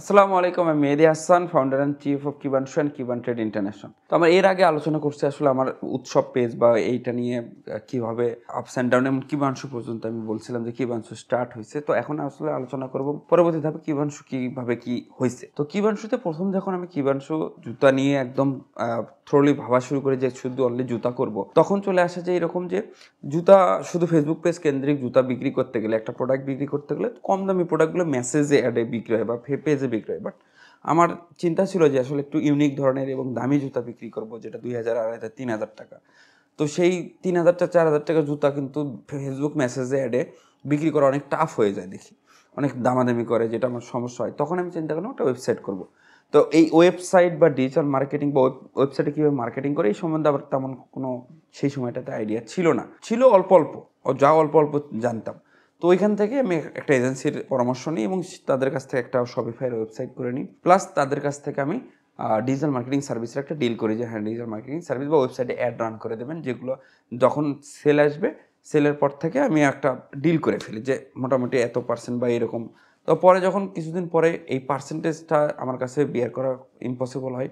আসসালামু আলাইকুম, আমি Mehedi Hasan, founder and chief of Kibanshu and Kiban trade international. তো আমরা এর আগে আলোচনা করছি আসলে আমার উৎসব পেজ বা এইটা নিয়ে কিভাবে আপস অ্যান্ড ডাউন এবং কিবানশু পর্যন্ত আমি বলছিলাম যে কিবানশু স্টার্ট হয়েছে। তো এখন আসলে আলোচনা করব পরবর্তী ধাপে কিবানশু কীভাবে কি হয়েছে। তো কিবানশুতে প্রথম যখন আমি কিবানশু জুতা নিয়ে একদম থ্রোলি ভাবা শুরু করি যে শুধু অনলি জুতা করব, তখন চলে আসে যে এরকম যে জুতা শুধু ফেসবুক পেজ কেন্দ্রিক জুতা বিক্রি করতে গেলে, একটা প্রোডাক্ট বিক্রি করতে গেলে কম দামি প্রোডাক্টগুলো মেসেজে অ্যাডে বিক্রি হয় বা পেজে বিক্রি হয়। বাট আমার চিন্তা ছিল যে আসলে একটু ইউনিক ধরনের এবং দামি জুতা বিক্রি করব, যেটা 2000, 2500, 3000 টাকা। তো সেই 3000 4000 টাকা জুতা কিন্তু ফেসবুক মেসেজে অ্যাডে বিক্রি করা অনেক টাফ হয়ে যায়, দেখি অনেক দামাদামি করে, যেটা আমার সমস্যা হয়। তখন আমি চিন্তা করলাম একটা ওয়েবসাইট করব। তো এই ওয়েবসাইট বা ডিজিটাল মার্কেটিং বা ওয়েবসাইটে কীভাবে মার্কেটিং করে এই সম্বন্ধে আবার তেমন কোনো সেই সময়টাতে আইডিয়া ছিল না, ছিল অল্প অল্প, যা অল্প অল্প জানতাম। তো ওইখান থেকে আমি একটা এজেন্সির পরামর্শ নিই এবং তাদের কাছ থেকে একটা শপিফাইয়ের ওয়েবসাইট করে নিই, প্লাস তাদের কাছ থেকে আমি ডিজিটাল মার্কেটিং সার্ভিসের একটা ডিল করি যে হ্যাঁ, ডিজিটাল মার্কেটিং সার্ভিস বা ওয়েবসাইটে অ্যাড রান করে দেবেন, যেগুলো যখন সেল আসবে সেলের পর থেকে আমি একটা ডিল করে ফেলি যে মোটামুটি এত পার্সেন্ট বা এরকম। তো পরে যখন কিছুদিন পরে এই পার্সেন্টেজটা আমার কাছে বিয়ার করা ইম্পসিবল হয়,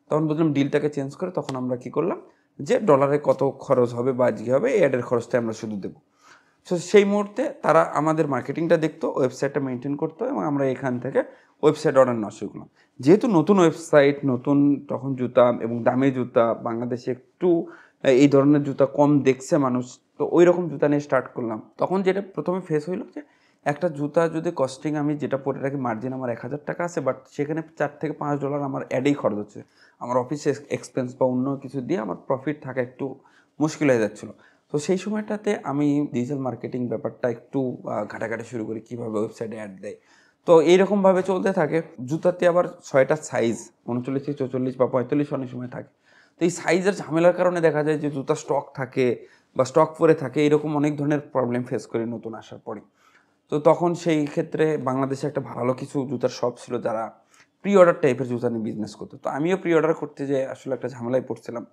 তখন বুঝলাম ডিলটাকে চেঞ্জ করে তখন আমরা কী করলাম যে ডলারে কত খরচ হবে বা কী হবে এই অ্যাডের খরচটা আমরা শুধু দেবো। সো সেই মুহূর্তে তারা আমাদের মার্কেটিংটা দেখতো, ওয়েবসাইটটা মেনটেন করতো এবং আমরা এখান থেকে ওয়েবসাইট অর্ডার নেওয়া শুরু করলাম। যেহেতু নতুন ওয়েবসাইট, নতুন তখন জুতা এবং দামি জুতা, বাংলাদেশে একটু এই ধরনের জুতা কম দেখছে মানুষ, তো ওই রকম জুতা নিয়ে স্টার্ট করলাম। তখন যেটা প্রথমে ফেস হইলো যে একটা জুতা যদি কস্টিং আমি যেটা পরে রাখি মার্জিন আমার 1000 টাকা আছে, বাট সেখানে $4 থেকে $5 আমার অ্যাডেই খরচ হচ্ছে। আমার অফিসে এক্সপেন্স বা অন্য কিছু দিয়ে আমার প্রফিট থাকা একটু মুশকিল হয়ে যাচ্ছিলো। তো সেই সময়টাতে আমি ডিজিটাল মার্কেটিং ব্যাপারটা একটু ঘাটাঘাটি শুরু করি, কীভাবে ওয়েবসাইটে অ্যাড দেয়। তো এইরকমভাবে চলতে থাকে। জুতাতে আবার 6টা সাইজ, 39 থেকে 44 বা 45 অনেক সময় থাকে। তো এই সাইজের ঝামেলার কারণে দেখা যায় যে জুতা স্টক থাকে বা স্টক পরে থাকে, এরকম অনেক ধরনের প্রবলেম ফেস করি নতুন আসার পরে। তো তখন সেই ক্ষেত্রে বাংলাদেশে একটা ভালো কিছু জুতার শপ ছিল যারা প্রি অর্ডার টাইপের জুতা নিয়ে বিজনেস করতো। তো আমিও প্রি অর্ডার করতে যেয়ে আসলে একটা ঝামেলায় পড়ছিলাম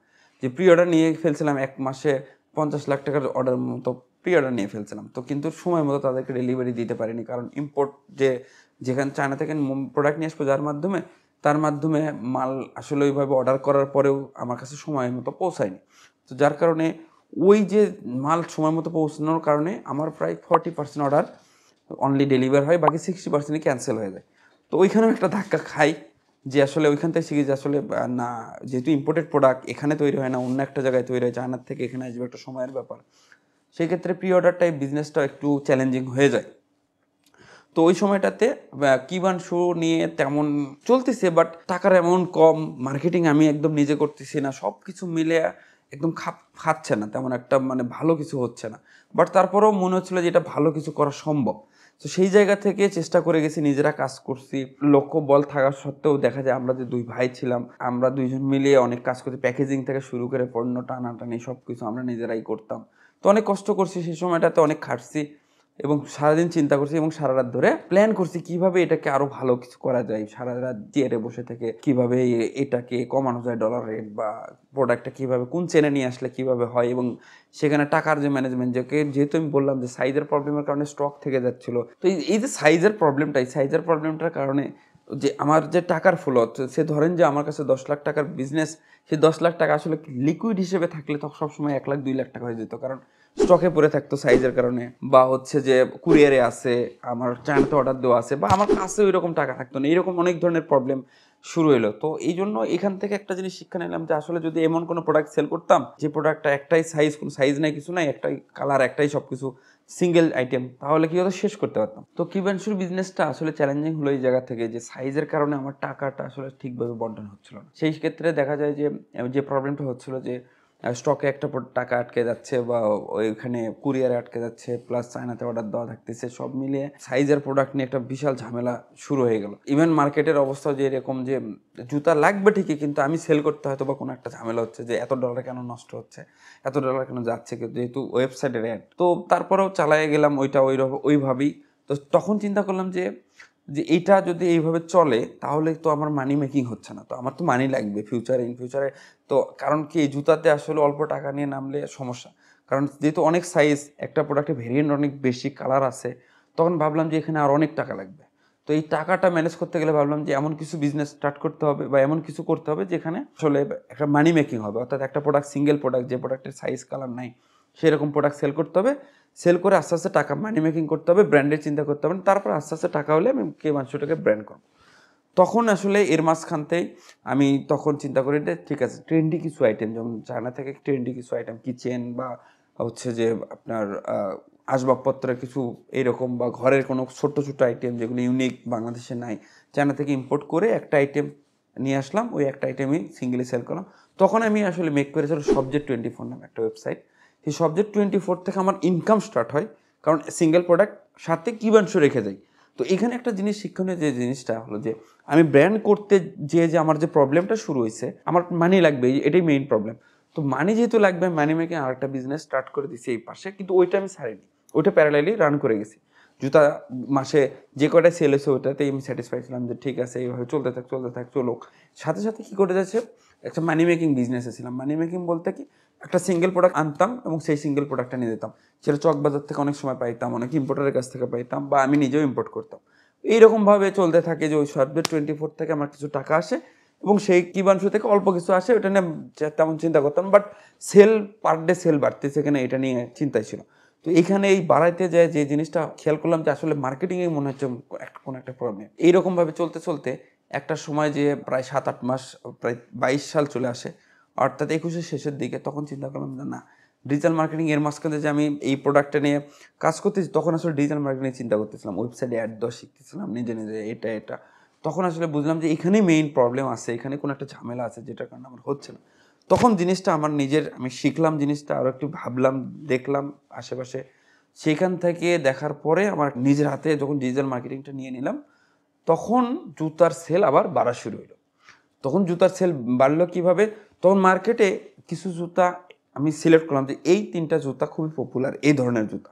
যে প্রি অর্ডার নিয়ে ফেলছিলাম 1 মাসে 50 লাখ টাকার অর্ডার মতো প্রি অর্ডার নিয়ে ফেলছিলাম। তো কিন্তু সময় মতো তাদেরকে ডেলিভারি দিতে পারিনি, কারণ ইম্পোর্ট যেখানে চায়না থেকে প্রোডাক্ট নিয়ে আসবো যার মাধ্যমে, তার মাধ্যমে মাল আসলে ওইভাবে অর্ডার করার পরেও আমার কাছে সময় মতো পৌঁছায়নি। তো যার কারণে ওই যে মাল সময় মতো পৌঁছানোর কারণে আমার প্রায় 40% অর্ডার অনলি ডেলিভার হয়, বাকি 60%ই ক্যান্সেল হয়ে যায়। তো ওইখানেও একটা ধাক্কা খাই যে আসলে ওইখান থেকে শিখি যে আসলে না, যেহেতু ইম্পোর্টেড প্রোডাক্ট এখানে তৈরি হয় না, অন্য একটা জায়গায় তৈরি হয়, চায়নার থেকে এখানে আসবে, একটা সময়ের ব্যাপার। সেই ক্ষেত্রে প্রি অর্ডার টাইপ বিজনেসটা একটু চ্যালেঞ্জিং হয়ে যায়। তো ওই সময়টাতে কিবানশু নিয়ে তেমন চলতেছে, বাট টাকার অ্যামাউন্ট কম, মার্কেটিং আমি একদম নিজে করতেছি না, সব কিছু মিলে একদম খাপ খাচ্ছে না, তেমন একটা মানে ভালো কিছু হচ্ছে না। বাট তারপরেও মনে হচ্ছিলো যে এটা ভালো কিছু করা সম্ভব। তো সেই জায়গা থেকে চেষ্টা করে গেছি, নিজেরা কাজ করছি। লক্ষ্য বল থাকা সত্ত্বেও দেখা যায় আমরা যে 2 ভাই ছিলাম, আমরা 2 জন মিলিয়ে অনেক কাজ করছি, প্যাকেজিং থেকে শুরু করে পণ্য টানাটানি সব কিছু আমরা নিজেরাই করতাম। তো অনেক কষ্ট করছি সেই সময়টাতে, অনেক খাটছি এবং সারাদিন চিন্তা করছি এবং সারা রাত ধরে প্ল্যান করছি কীভাবে এটাকে আরও ভালো কিছু করা যায়। সারা রাত চেয়ারে বসে থেকে কীভাবে এটাকে কমানো যায় ডলার রেট, বা প্রোডাক্টটা কীভাবে কোন চেনে নিয়ে আসলে কীভাবে হয়, এবং সেখানে টাকার যে ম্যানেজমেন্ট, যেহেতু আমি বললাম যে সাইজের প্রবলেমের কারণে স্টক থেকে যাচ্ছিলো। তো এই যে সাইজের প্রবলেমটার কারণে যে আমার যে টাকার ফ্লো, সে ধরেন যে আমার কাছে 10 লাখ টাকার বিজনেস, সেই 10 লাখ টাকা আসলে লিকুইড হিসেবে থাকলে তখন সবসময় 1 লাখ 2 লাখ টাকা হয়ে যেত, কারণ স্টকে পড়ে থাকতো সাইজের কারণে, বা হচ্ছে যে কুরিয়ারে আছে, আমার চায়নাতে অর্ডার দেওয়া আছে, বা আমার কাছে ওই রকম টাকা থাকতো না, এরকম অনেক ধরনের প্রবলেম শুরু হলো। তো এই জন্য এখান থেকে একটা জিনিস শিক্ষা নিলাম যে আসলে যদি এমন কোনো প্রোডাক্ট সেল করতাম যে প্রোডাক্টটা একটাই সাইজ, কোনো সাইজ নাই, কিছু নাই, একটাই কালার, একটাই সব কিছু, সিঙ্গেল আইটেম, তাহলে কি হতো, শেষ করতে পারতাম। তো কিবানশুর বিজনেসটা আসলে চ্যালেঞ্জিং হলো এই জায়গা থেকে যে সাইজের কারণে আমার টাকাটা আসলে ঠিকভাবে বন্টন হচ্ছিল না। সেই ক্ষেত্রে দেখা যায় যে প্রবলেমটা হচ্ছিল যে স্টকে একটা টাকা আটকে যাচ্ছে, বা ওইখানে কুরিয়ারে আটকে যাচ্ছে, প্লাস চায়নাতে অর্ডার দেওয়া থাকতেছে, সব মিলিয়ে সাইজের প্রোডাক্ট নিয়ে একটা বিশাল ঝামেলা শুরু হয়ে গেল। ইভেন মার্কেটের অবস্থা যে এরকম যে জুতা লাগবে ঠিকই, কিন্তু আমি সেল করতে হয়তো বা কোনো একটা ঝামেলা হচ্ছে যে এত ডলার কেন নষ্ট হচ্ছে, এত ডলার কেন যাচ্ছে, যেহেতু ওয়েবসাইটের অ্যাড। তো তারপরেও চালায় গেলাম ওইটা ওইভাবেই। তো তখন চিন্তা করলাম যে এইটা যদি এইভাবে চলে তাহলে তো আমার মানি মেকিং হচ্ছে না, তো আমার তো মানি লাগবে ইন ফিউচারে। তো কারণ কি, এই জুতাতে আসলে অল্প টাকা নিয়ে নামলে সমস্যা, কারণ যেহেতু অনেক সাইজ, একটা প্রোডাক্টে ভেরিয়েন্ট অনেক বেশি, কালার আছে, তখন ভাবলাম যে এখানে আর অনেক টাকা লাগবে। তো তো এই টাকাটা ম্যানেজ করতে গেলে ভাবলাম যে এমন কিছু বিজনেস স্টার্ট করতে হবে বা এমন কিছু করতে হবে যেখানে আসলে একটা মানি মেকিং হবে, অর্থাৎ একটা প্রোডাক্ট, সিঙ্গেল প্রোডাক্ট, যে প্রোডাক্টের সাইজ কালার নাই সেরকম প্রোডাক্ট সেল করতে হবে। সেল করে আস্তে আস্তে টাকা মানি মেকিং করতে হবে, ব্র্যান্ডের চিন্তা করতে হবে, তারপর আস্তে আস্তে টাকা হলে আমি কেবানশোটাকে ব্র্যান্ড করব। তখন আসলে এর মাঝখানতেই আমি তখন চিন্তা করি যে ঠিক আছে, ট্রেন্ডি কিছু আইটেম, যেমন চায়না থেকে ট্রেন্ডি কিছু আইটেম, কিচেন বা হচ্ছে যে আপনার আসবাবপত্রের কিছু এইরকম, বা ঘরের কোনো ছোট্ট ছোট্ট আইটেম যেগুলো ইউনিক, বাংলাদেশে নাই, চায়না থেকে ইম্পোর্ট করে একটা আইটেম নিয়ে আসলাম, ওই একটা আইটেমই সিঙ্গেলি সেল করলাম। তখন আমি আসলে মেক করেছিলাম Subject24 নামে একটা ওয়েবসাইট। সেই Subject24 থেকে আমার ইনকাম স্টার্ট হয়, কারণ সিঙ্গেল প্রোডাক্ট সাথে কিবাংশ রেখে যাই। তো এখানে একটা জিনিস শিক্ষণীয় যে জিনিসটা হলো যে আমি ব্র্যান্ড করতে যে আমার যে প্রবলেমটা শুরু হয়েছে, আমার মানি লাগবে, এটাই মেইন প্রবলেম। তো মানি যেহেতু লাগবে, মানি মেকিং আর একটা বিজনেস স্টার্ট করে দিছি এই পাশে, কিন্তু ওইটা আমি ছাড়িনি, ওইটা প্যারালালি রান করে গেছি। জুতা মাসে যে কটায় সেল হয়েছে ওইটাতেই আমি স্যাটিসফাই ছিলাম যে ঠিক আছে, এইভাবে চলতে থাক চলুক। সাথে সাথে কী করে যাচ্ছে, একটা মানি মেকিং বিজনেসে ছিলাম। মানি মেকিং বলতে কি, একটা সিঙ্গেল প্রোডাক্ট আনতাম এবং সেই সিঙ্গেল প্রোডাক্টটা নিয়ে যেতাম, সেটা চকবাজার থেকে অনেক সময় পাইতাম, অনেক ইম্পোর্টারের কাছ থেকে পাইতাম, বা আমি নিজেও ইম্পোর্ট করতাম। এইরকমভাবে চলতে থাকে যে ওই Subject24 থেকে আমার কিছু টাকা আসে এবং সেই কিবাংশ থেকে অল্প কিছু আসে, ওটা নিয়ে তেমন চিন্তা করতাম, but sale per day sale বাড়তেছে কিনা এটা নিয়ে চিন্তাই ছিল। তো এখানে এই বাড়াইতে যায় যে জিনিসটা খেয়াল করলাম যে আসলে মার্কেটিংয়ে মনে হচ্ছে কোনো একটা প্রবলেম। এইরকমভাবে চলতে চলতে একটা সময় যে প্রায় 7-8 মাস, প্রায় 22 সাল চলে আসে, অর্থাৎ 21-এর শেষের দিকে, তখন চিন্তা করলাম যে না, ডিজিটাল মার্কেটিং এর মাঝখানে যে আমি এই প্রোডাক্টটা নিয়ে কাজ করতেছি, তখন আসলে ডিজিটাল মার্কেটিং চিন্তা করতেছিলাম, ওয়েবসাইটে অ্যাড দেওয়া শিখতেছিলাম নিজে নিজে, এটা। তখন আসলে বুঝলাম যে এখানেই মেইন প্রবলেম আছে, এখানে কোনো একটা ঝামেলা আছে যেটার কারণে আমার হচ্ছে না। তখন জিনিসটা আমার নিজের, আমি শিখলাম জিনিসটা, আরও একটু ভাবলাম, দেখলাম আশেপাশে। সেখান থেকে দেখার পরে আমার নিজের হাতে যখন ডিজিটাল মার্কেটিংটা নিয়ে নিলাম, তখন জুতার সেল আবার বাড়া শুরু হলো। তখন জুতার সেল বাড়লো কীভাবে, তখন মার্কেটে কিছু জুতা আমি সিলেক্ট করলাম যে এই 3টা জুতা খুবই পপুলার, এই ধরনের জুতা।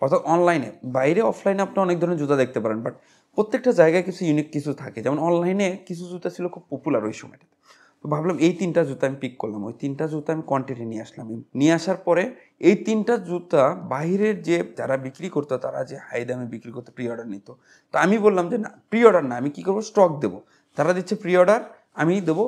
অর্থাৎ অনলাইনে, বাইরে অফলাইনে আপনি অনেক ধরনের জুতা দেখতে পারেন, বাট প্রত্যেকটা জায়গায় কিছু ইউনিক কিছু থাকে। যেমন অনলাইনে কিছু জুতা ছিল খুব পপুলার ওই সময়টাতে। তো ভাবলাম এই 3টা জুতা আমি পিক করলাম, ওই 3টা জুতা আমি কোয়ান্টিটি নিয়ে আসলাম। নিয়ে আসার পরে এই 3টা জুতা বাইরের যে যারা বিক্রি করতো, তারা যে হাই দামে বিক্রি করতো, প্রি অর্ডার নিত। তো আমি বললাম যে না, প্রি অর্ডার না, আমি কী করবো, স্টক দেবো। তারা দিচ্ছে প্রি অর্ডার, আমি দেবো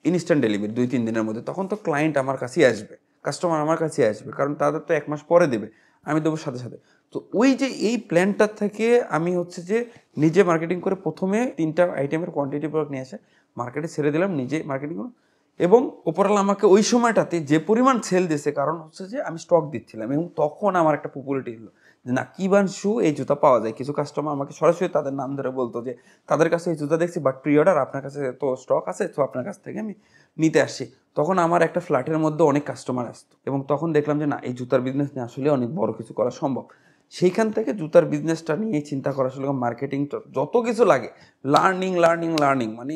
ইনস্ট্যান্ট ডেলিভারি 2-3 দিনের মধ্যে। তখন তো ক্লায়েন্ট আমার কাছেই আসবে, কাস্টমার আমার কাছেই আসবে, কারণ তাদের তো 1 মাস পরে দেবে, আমি দেবো সাথে সাথে। তো ওই যে এই প্ল্যানটার থেকে আমি হচ্ছে যে নিজে মার্কেটিং করে প্রথমে 3টা আইটেমের কোয়ান্টিটি প্রোডাক্ট নিয়ে এসে মার্কেটে ছেড়ে দিলাম, নিজে মার্কেটিং করলাম। এবং ওপরওয়ালা আমাকে ওই সময়টাতে যে পরিমাণ সেল দিয়েছে, কারণ হচ্ছে যে আমি স্টক দিচ্ছিলাম, এবং তখন আমার একটা পপুলারিটি হলো যে না, কিবাংশু এই জুতা পাওয়া যায়। কিছু কাস্টমার আমাকে সরাসরি তাদের নাম ধরে বলতো যে তাদের কাছে এই জুতা দেখছি, বাট প্রি অর্ডার, আপনার কাছে তো স্টক আছে, তো আপনার কাছ থেকে আমি নিতে আসছি। তখন আমার একটা ফ্ল্যাটের মধ্যে অনেক কাস্টমার আসতো, এবং তখন দেখলাম যে না, এই জুতার বিজনেস নিয়ে আসলে অনেক বড় কিছু করা সম্ভব। সেইখান থেকে জুতার বিজনেসটা নিয়ে চিন্তা করা আসলে, মার্কেটিং যত কিছু লাগে, লার্নিং, মানে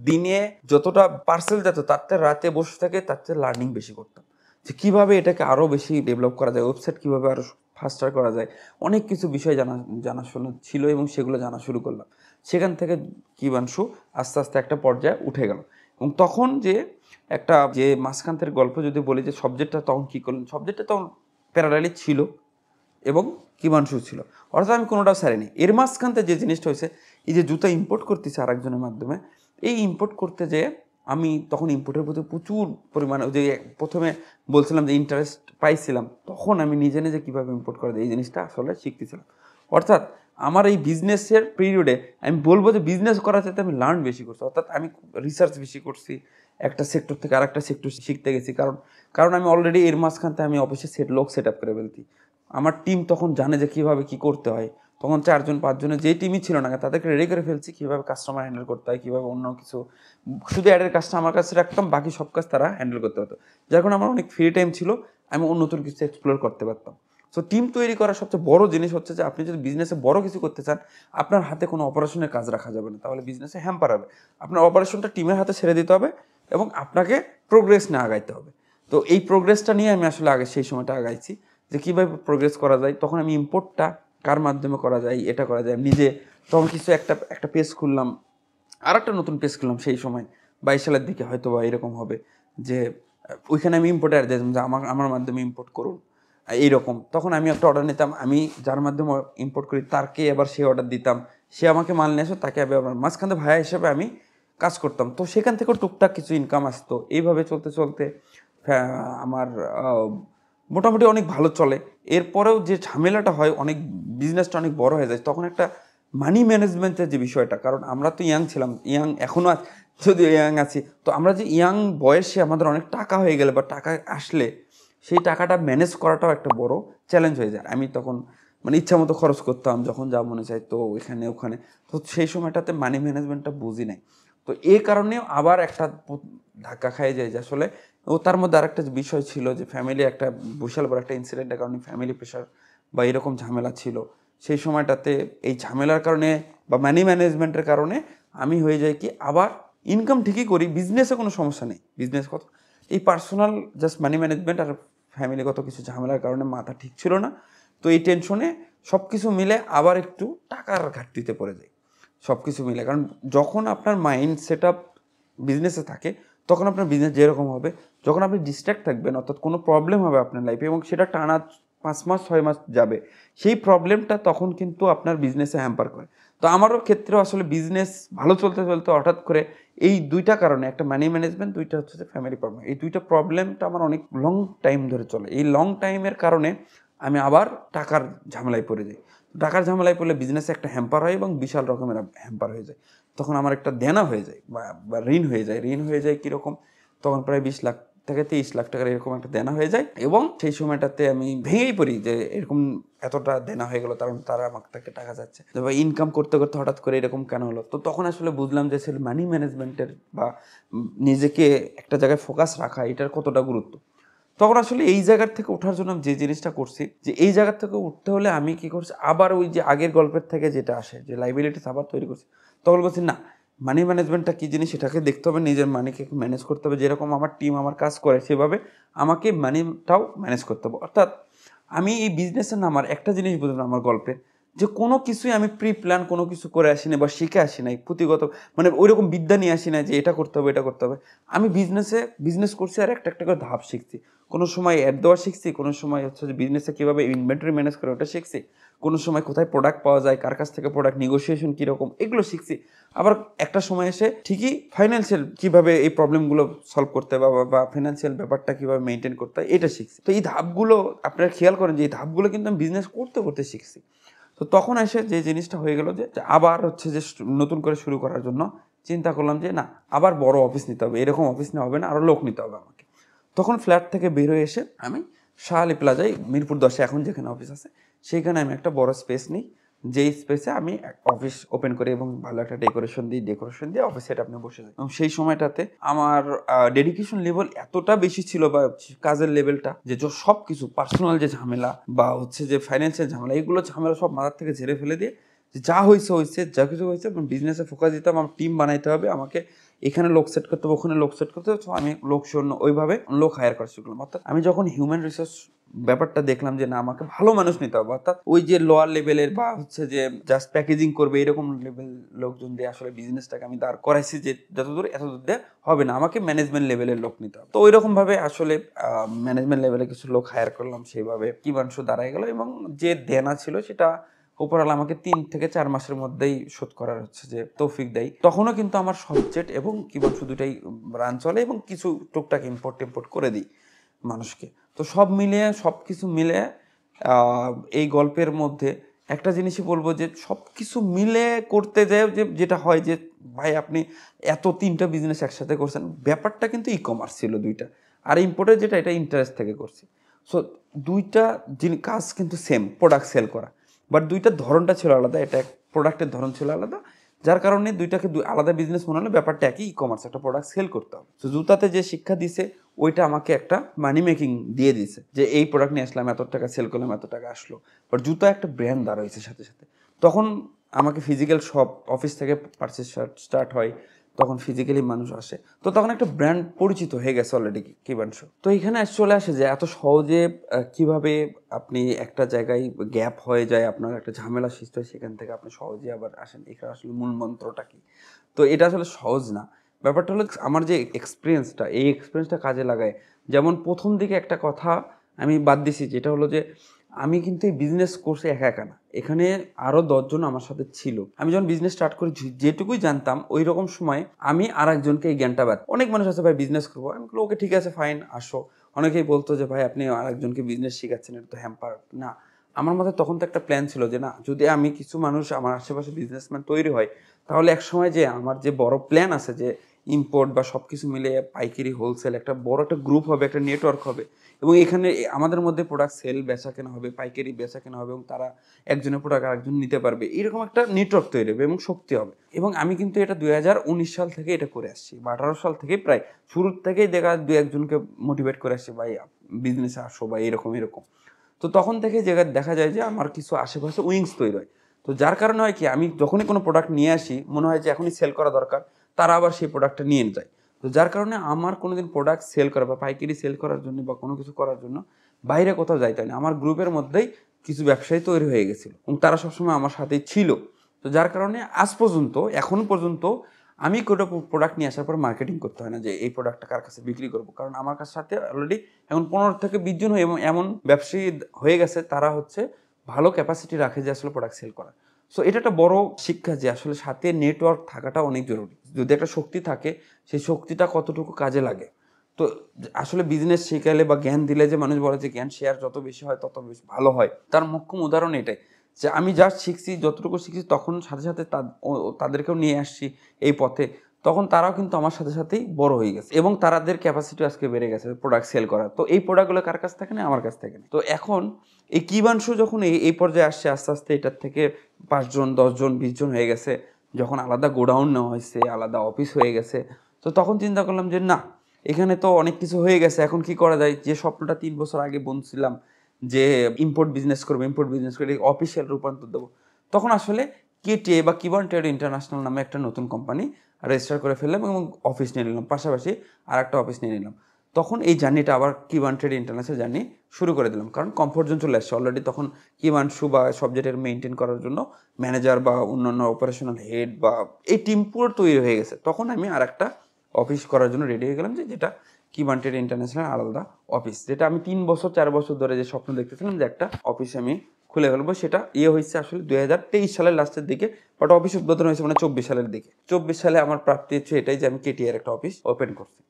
দিনে যতটা পার্সেল যেত, তার থেকে রাতে বসে থাকে তার থেকে লার্নিং বেশি করতাম, যে কীভাবে এটাকে আরও বেশি ডেভেলপ করা যায়, ওয়েবসাইট কীভাবে আরও ফাস্টার করা যায়। অনেক কিছু বিষয় জানাশোনা ছিল এবং সেগুলো জানা শুরু করলাম। সেখান থেকে কিবাংশু আস্তে আস্তে একটা পর্যায়ে উঠে গেল। এবং তখন যে মাঝখান থেকে গল্প যদি বলি, যে সাবজেক্টটা তখন কী করলেন, সাবজেক্টটা তখন প্যারালালি ছিল এবং কিবাংশু ছিল, অর্থাৎ আমি কোনোটাও ছাড়িনি। এর মাঝখানতে যে জিনিসটা হয়েছে, এই যে জুতা ইম্পোর্ট করতেছে আরেকজনের মাধ্যমে, এই ইম্পোর্ট করতে যেয়ে আমি তখন ইম্পোর্টের প্রতি প্রচুর পরিমাণে, যে প্রথমে বলছিলাম যে ইন্টারেস্ট পাইছিলাম, তখন আমি নিজে নিজে কীভাবে ইম্পোর্ট করা যায় এই জিনিসটা আসলে শিখতেছিলাম। অর্থাৎ আমার এই বিজনেসের পিরিয়ডে আমি বলবো যে বিজনেস করার চাইতে আমি লার্ন বেশি করছি, অর্থাৎ আমি রিসার্চ বেশি করছি, একটা সেক্টর থেকে আরেকটা সেক্টর শিখতে গেছি। কারণ আমি অলরেডি এর মাঝখানতে আমি অফিসে লোক সেট আপ করে ফেলছি। আমার টিম তখন জানে যে কীভাবে কী করতে হয়। তখন 4-5 জনের যেই টিমই ছিল না, তাদেরকে রেডি করে ফেলছি কীভাবে কাস্টমার হ্যান্ডেল করতে হয়, কীভাবে অন্য কিছু, শুধু অ্যাডের কাজটা আমার কাছে রাখতাম, বাকি সব কাজ তারা হ্যান্ডেল করতে হতো। যার কারণে আমার অনেক ফ্রি টাইম ছিল, আমি নতুন কিছু এক্সপ্লোর করতে পারতাম। সো টিম তৈরি করার সবচেয়ে বড় জিনিস হচ্ছে যে আপনি যদি বিজনেসে বড় কিছু করতে চান, আপনার হাতে কোনো অপারেশনের কাজ রাখা যাবে না, তাহলে বিজনেসে হ্যাম্পার হবে। আপনার অপারেশনটা টিমের হাতে ছেড়ে দিতে হবে এবং আপনাকে প্রোগ্রেস নিয়ে আগাইতে হবে। তো এই প্রোগ্রেসটা নিয়ে আমি আসলে সেই সময়টা আগাইছি, যে কীভাবে প্রোগ্রেস করা যায়। তখন আমি ইম্পোর্টটা কার মাধ্যমে করা যায়, এটা করা যায় নিজে। তখন কিছু একটা পেজ খুললাম, আর একটা নতুন পেজ খুললাম সেই সময় 22 সালের দিকে হয়তো বা এরকম হবে, যে ওইখানে আমি ইম্পোর্ট অ্যাড দিতাম যে আমার মাধ্যমে ইম্পোর্ট করুন এইরকম। তখন আমি একটা অর্ডার নিতাম, আমি যার মাধ্যমে ইম্পোর্ট করি তারকে আবার সেই অর্ডার দিতাম, সে আমাকে মাল নিয়ে আসো, তাকে আবার মাঝখানে ভাইয়া হিসেবে আমি কাজ করতাম। তো সেখান থেকেও টুকটাক কিছু ইনকাম আসতো। এইভাবে চলতে চলতে আমার মোটামুটি অনেক ভালো চলে। এরপরেও যে ঝামেলাটা হয়, অনেক বিজনেসটা অনেক বড় হয়ে যায়, তখন একটা মানি ম্যানেজমেন্টের যে বিষয়টা, কারণ আমরা তো ইয়াং ছিলাম, ইয়াং এখনও যদিও ইয়াং আছি, তো আমরা যে ইয়াং বয়সে আমাদের অনেক টাকা হয়ে গেলে বা টাকা আসলে সেই টাকাটা ম্যানেজ করাটাও একটা বড় চ্যালেঞ্জ হয়ে যায়। আমি তখন মানে ইচ্ছা মতো খরচ করতাম, যখন যা মনে চাই তো এখানে ওখানে। তো সেই সময়টাতে মানি ম্যানেজমেন্টটা বুঝি নাই। তো এই কারণে আবার একটা ধাক্কা খাই যায় যে আসলে তার মধ্যে আরেকটা বিষয় ছিল যে ফ্যামিলি একটা বিশাল বড় একটা ইনসিডেন্টের কারণে ফ্যামিলি প্রেশার বা এরকম ঝামেলা ছিল। সেই সময়টাতে এই ঝামেলার কারণে বা মানি ম্যানেজমেন্টের কারণে আমি হয়ে যাই কি, আবার ইনকাম ঠিকই করি, বিজনেসে কোনো সমস্যা নেই, বিজনেস কত, এই পার্সোনাল জাস্ট মানি ম্যানেজমেন্ট আর ফ্যামিলিগত কিছু ঝামেলার কারণে মাথা ঠিক ছিল না। তো এই টেনশনে সব কিছু মিলে আবার একটু টাকার ঘাটতিতে পড়ে যায় সব কিছু মিলে। কারণ যখন আপনার মাইন্ড সেট আপ বিজনেসে থাকে, তখন আপনার বিজনেস যেরকম হবে, যখন আপনি ডিস্ট্র্যাক্ট থাকবেন, অর্থাৎ কোনো প্রবলেম হবে আপনার লাইফে এবং সেটা টানা 5 মাস 6 মাস যাবে, সেই প্রবলেমটা তখন কিন্তু আপনার বিজনেসে হ্যাম্পার করে। তো আমারও ক্ষেত্রে আসলে বিজনেস ভালো চলতে চলতে হঠাৎ করে এই দুইটা কারণে, একটা মানি ম্যানেজমেন্ট, দুইটা হচ্ছে যে ফ্যামিলি প্রবলেম, এই দুইটা প্রবলেমটা আমার অনেক লং টাইম ধরে চলে। এই লং টাইমের কারণে আমি আবার টাকার ঝামেলায় পড়ে যাই। টাকার ঝামেলায় পড়লে বিজনেসে একটা হ্যাম্পার হয় এবং বিশাল রকমের হ্যাম্পার হয়ে যায়। তখন আমার একটা দেনা হয়ে যায় বা ঋণ হয়ে যায়। ঋণ হয়ে যায় কীরকম, তখন প্রায় 20 লাখ থেকে 30 লাখ টাকার এরকম একটা দেনা হয়ে যায়। এবং সেই সময়টাতে আমি ভেঙেই পড়ি যে এরকম এতটা দেনা হয়ে গেল, কারণ তারা আমার থেকে টাকা যাচ্ছে, বা ইনকাম করতে করতে হঠাৎ করে এরকম কেন হলো। তো তখন আসলে বুঝলাম যে আসলে মানি ম্যানেজমেন্টের বা নিজেকে একটা জায়গায় ফোকাস রাখা, এটার কতটা গুরুত্ব। তখন আসলে এই জায়গার থেকে ওঠার জন্য আমি যে জিনিসটা করছি, যে এই জায়গার থেকে উঠতে হলে আমি কি করছি, আবার ওই যে আগের গল্পের থেকে যেটা আসে, যে লাইবিলিটিস আবার তৈরি করছি। তখন বলছি না, মানি ম্যানেজমেন্টটা কী জিনিস সেটাকে দেখতে হবে, নিজের মানিকে ম্যানেজ করতে হবে, যেরকম আমার টিম আমার কাজ করে সেভাবে আমাকে মানিটাও ম্যানেজ করতে হবে। অর্থাৎ আমি এই বিজনেসে নামার একটা জিনিস বুঝলাম আমার গল্পে, যে কোনো কিছুই আমি প্রি প্ল্যান কোনো কিছু করে আসি না বা শিখে আসি নাই, পুঁথিগত মানে ওই রকম বিদ্যা নিয়ে আসি না যে এটা করতে হবে এটা করতে হবে। আমি বিজনেস করছি আর একটা একটা করে ধাপ শিখছি। কোনো সময় অ্যাড দেওয়া শিখছি, কোনো সময় হচ্ছে যে বিজনেসে কীভাবে ইনভেন্টরি ম্যানেজ করে ওটা শিখছি, কোনো সময় কোথায় প্রোডাক্ট পাওয়া যায়, কার কাছ থেকে প্রোডাক্ট নেগোসিয়েশন কীরকম, এগুলো শিখছি। আবার একটা সময় এসে ঠিকই ফাইন্যান্সিয়াল কীভাবে এই প্রবলেমগুলো সলভ করতে হবে বা ফিনান্সিয়াল ব্যাপারটা কীভাবে মেনটেন করতে হয় এটা শিখছি। তো এই ধাপগুলো আপনারা খেয়াল করেন যে এই ধাপগুলো কিন্তু আমি বিজনেস করতে করতে শিখছি। তো তখন এসে যে জিনিসটা হয়ে গেল যে আবার হচ্ছে যে নতুন করে শুরু করার জন্য চিন্তা করলাম যে না, আবার বড় অফিস নিতে হবে, এরকম অফিস নেওয়া হবে না, আরও লোক নিতে হবে আমাকে। তখন ফ্ল্যাট থেকে বের হয়ে এসে আমি শাহ আলী প্লাজায় মিরপুর 10-এ এখন যেখানে অফিস আছে সেইখানে আমি একটা বড় স্পেস নিই, যেই স্পেসে আমি অফিস ওপেন করি এবং ভালো একটা ডেকোরেশন দিয়ে অফিস সেট আপনি বসে যাই। এবং সেই সময়টাতে আমার ডেডিকেশন লেভেল এতটা বেশি ছিল বা কাজের লেভেলটা, যে সব কিছু পার্সোনাল যে ঝামেলা বা হচ্ছে যে ফাইন্যান্সিয়াল ঝামেলা, এইগুলো ঝামেলা সব মাথার থেকে ঝেড়ে ফেলে দিয়ে যা হয়েছে যা কিছু হয়েছে বিজনেসে ফোকাস দিতাম। আমার টিম বানাইতে হবে, আমাকে এখানে লোক সেট করতে হবে, ওখানে লোক সেট করতে হবে। আমি লোক শূন্য ওইভাবে লোক হায়ার করা শিখলাম। অর্থাৎ আমি যখন হিউম্যান রিসোর্স ব্যাপারটা দেখলাম যে না, আমাকে ভালো মানুষ নিতে হবে, অর্থাৎ ওই যে লোয়ার লেভেলের বা হচ্ছে যে জাস্ট প্যাকেজিং করবে এরকম লেভেল লোকজন দিয়ে আসলে বিজনেসটাকে আমি দাঁড় করাইছি যে যতদূর এতদূর দিয়ে হবে না, আমাকে ম্যানেজমেন্ট লেভেলের লোক নিতে হবে। তো ওই রকমভাবে আসলে ম্যানেজমেন্ট লেভেলে কিছু লোক হায়ার করলাম, সেইভাবে কিবাংশ দাঁড়ায় গেল এবং যে দেনা ছিল সেটা উপরওয়ালা আমাকে 3 থেকে 4 মাসের মধ্যেই শোধ করার হচ্ছে যে তৌফিক দেয়। তখনও কিন্তু আমার সবজেট এবং কিবাংশ দুটাই রান চলে এবং কিছু টুকটাক ইম্পোর্ট টিম্পোর্ট করে দিই মানুষকে। তো সব মিলিয়ে সব কিছু মিলে এই গল্পের মধ্যে একটা জিনিসই বলবো যে সব কিছু মিলে করতে যায় যে যেটা হয় যে ভাই আপনি এত 3টা বিজনেস একসাথে করছেন, ব্যাপারটা কিন্তু ই-কমার্স ছিল 2টা, আর ইম্পোর্টের যেটা এটা ইন্টারেস্ট থেকে করছি। সো 2টা কাজ কিন্তু সেম, প্রোডাক্ট সেল করা, বাট 2টার ধরনটা ছিল আলাদা। এটা প্রোডাক্টের ধরন ছিল আলাদা, যার কারণে 2টাকে আলাদা বিজনেস মনে হলো, ব্যাপারটা একই, ই-কমার্স, একটা প্রোডাক্ট সেল করতে হবে। তো জুতাতে যে শিক্ষা দিছে ওইটা আমাকে একটা মানি মেকিং দিয়ে দিছে, যে এই প্রোডাক্ট নিয়ে আসলাম, এত টাকা সেল করলাম, এত টাকা আসলো। বাট জুতা একটা ব্র্যান্ড দাঁড়াইছে সাথে সাথে। তখন আমাকে ফিজিক্যাল শপ অফিস থেকে পারচেস স্টার্ট হয়, তখন ফিজিক্যালি মানুষ আসে, তো তখন একটা ব্র্যান্ড পরিচিত হয়ে গেছে অলরেডি কিবাংশ। তো এখানে চলে আসে যে এত সহজে কিভাবে আপনি একটা জায়গায় গ্যাপ হয়ে যায়, আপনার একটা ঝামেলা সৃষ্টি হয়, সেখান থেকে আপনি সহজে আবার আসেন, এখানে আসলে মূল মন্ত্রটা কি। তো এটা আসলে সহজ না। ব্যাপারটা হলো আমার যে এক্সপিরিয়েন্সটা, এই এক্সপিরিয়েন্সটা কাজে লাগায়। যেমন প্রথম দিকে একটা কথা আমি বাদ দিছি, যেটা হলো যে আমি কিন্তু এই বিজনেস করছি একা একা না, এখানে আরও 10 জন আমার সাথে ছিল। আমি যখন বিজনেস স্টার্ট করি যেটুকুই জানতাম ওই রকম সময় আমি আর একজনকে এই জ্ঞানটা অনেক মানুষ আছে ভাই বিজনেস করবো, আমি বললাম ওকে ঠিক আছে ফাইন আসো। অনেকেই বলতো যে ভাই আপনি আর একজনকে বিজনেস শিখাচ্ছেন, এটা তো হ্যাম্পার না। আমার মাথায় তখন তো একটা প্ল্যান ছিল যে না, যদি আমি কিছু মানুষ আমার আশেপাশে বিজনেসম্যান তৈরি হয়, তাহলে একসময় যে আমার যে বড় প্ল্যান আছে যে ইম্পোর্ট বা সব কিছু মিলে পাইকারি হোলসেল একটা বড় একটা গ্রুপ হবে, একটা নেটওয়ার্ক হবে, এবং এখানে আমাদের মধ্যে প্রোডাক্ট সেল বেচা কেনা হবে, পাইকারি বেচা কেনা হবে, এবং তারা একজনের প্রোডাক্ট আরেকজন নিতে পারবে, এরকম একটা নেটওয়ার্ক তৈরি হবে এবং শক্তি হবে। এবং আমি কিন্তু এটা 2019 সাল থেকে এটা করে আসছি, বা 18 সাল থেকে প্রায় শুরুর থেকেই দেখা দু একজনকে মোটিভেট করে আসছি, ভাই বিজনেসে আসো বা এরকম এরকম। তো তখন থেকে দেখা যায় যে আমার কিছু আশেপাশে উইংস তৈরি হয়। তো যার কারণে হয় কি, আমি যখনই কোনো প্রোডাক্ট নিয়ে আসি মনে হয় যে এখনই সেল করা দরকার, তারা আবার সেই প্রোডাক্টটা নিয়ে যায়। তো যার কারণে আমার কোনোদিন প্রোডাক্ট সেল করা বা পাইকারি সেল করার জন্য বা কোনো কিছু করার জন্য বাইরে কোথাও যাইতে হয় না। আমার গ্রুপের মধ্যেই কিছু ব্যবসায়ী তৈরি হয়ে গেছিলো এবং তারা সবসময় আমার সাথেই ছিল। তো যার কারণে আজ পর্যন্ত, এখন পর্যন্ত আমি কোনো প্রোডাক্ট নিয়ে আসার পর মার্কেটিং করতে হয় না যে এই প্রোডাক্টটা কার কাছে বিক্রি করবো, কারণ আমার কাছে সাথে অলরেডি এখন 15 থেকে 20 জন এমন ব্যবসায়ী হয়ে গেছে, তারা হচ্ছে ভালো ক্যাপাসিটি রাখে যে আসলে প্রোডাক্ট সেল করা। সো এটা একটা বড় শিক্ষা যে আসলে সাথে নেটওয়ার্ক থাকাটা অনেক জরুরি। যদি একটা শক্তি থাকে, সেই শক্তিটা কতটুকু কাজে লাগে। তো আসলে বিজনেস শেখালে বা জ্ঞান দিলে যে মানুষ বলে যে জ্ঞান শেয়ার যত বেশি হয় তত বেশি ভালো হয়, তার মোক্ষম উদাহরণ এটাই যে আমি জাস্ট শিখছি, যতটুকু শিখছি তখন সাথে সাথে তাদেরকেও নিয়ে আসছি এই পথে, তখন তারাও কিন্তু আমার সাথে সাথেই বড় হয়ে গেছে এবং তাদের ক্যাপাসিটি আজকে বেড়ে গেছে প্রোডাক্ট সেল করার। তো এই প্রোডাক্টগুলো কার কাছ থেকে নেই? আমার কাছ থেকে নেই। তো এখন এই কিবাংশু যখন এই পর্যায়ে আসছে, আস্তে আস্তে এটার থেকে 5 জন 10 জন 20 জন হয়ে গেছে, যখন আলাদা গোডাউন নেওয়া হয়েছে, আলাদা অফিস হয়ে গেছে, তো তখন চিন্তা করলাম যে না, এখানে তো অনেক কিছু হয়ে গেছে, এখন কি করা যায়? যে স্বপ্নটা 3 বছর আগে বুনছিলাম যে ইম্পোর্ট বিজনেস করবো, ইম্পোর্ট বিজনেস করে অফিসিয়াল রূপান্তর দেবো, তখন আসলে কেটিএ বা কিবান ট্রেড ইন্টারন্যাশনাল নামে একটা নতুন কোম্পানি রেজিস্টার করে ফেললাম এবং অফিস নিয়ে নিলাম, পাশাপাশি আর একটা অফিস নিয়ে নিলাম। তখন এই জার্নিটা আবার কিবান ট্রেড ইন্টারন্যাশনাল জার্নি শুরু করে দিলাম, কারণ কমফোর্ট জোন চলে আসছে অলরেডি। তখন কিবাংশু বা সাবজেক্টের মেনটেন করার জন্য ম্যানেজার বা অন্যান্য অপারেশনাল হেড বা এই টিম পুরো তৈরি হয়ে গেছে। তখন আমি আর একটা অফিস করার জন্য রেডি হয়ে গেলাম, যেটা কিবান ট্রেড ইন্টারন্যাশনাল আলাদা অফিস, যেটা আমি 3 বছর 4 বছর ধরে যে স্বপ্ন দেখতেছিলাম যে একটা অফিস আমি খুলে ফেলবো, সেটা হয়েছে আসলে 2023 সালের লাস্টের দিকে, বাট অফিস উদ্বোধন হয়েছে মানে 24 সালের দিকে। 24 সালে আমার প্রাপ্তি হচ্ছে এটাই যে আমি কেটিআর একটা অফিস ওপেন করছি।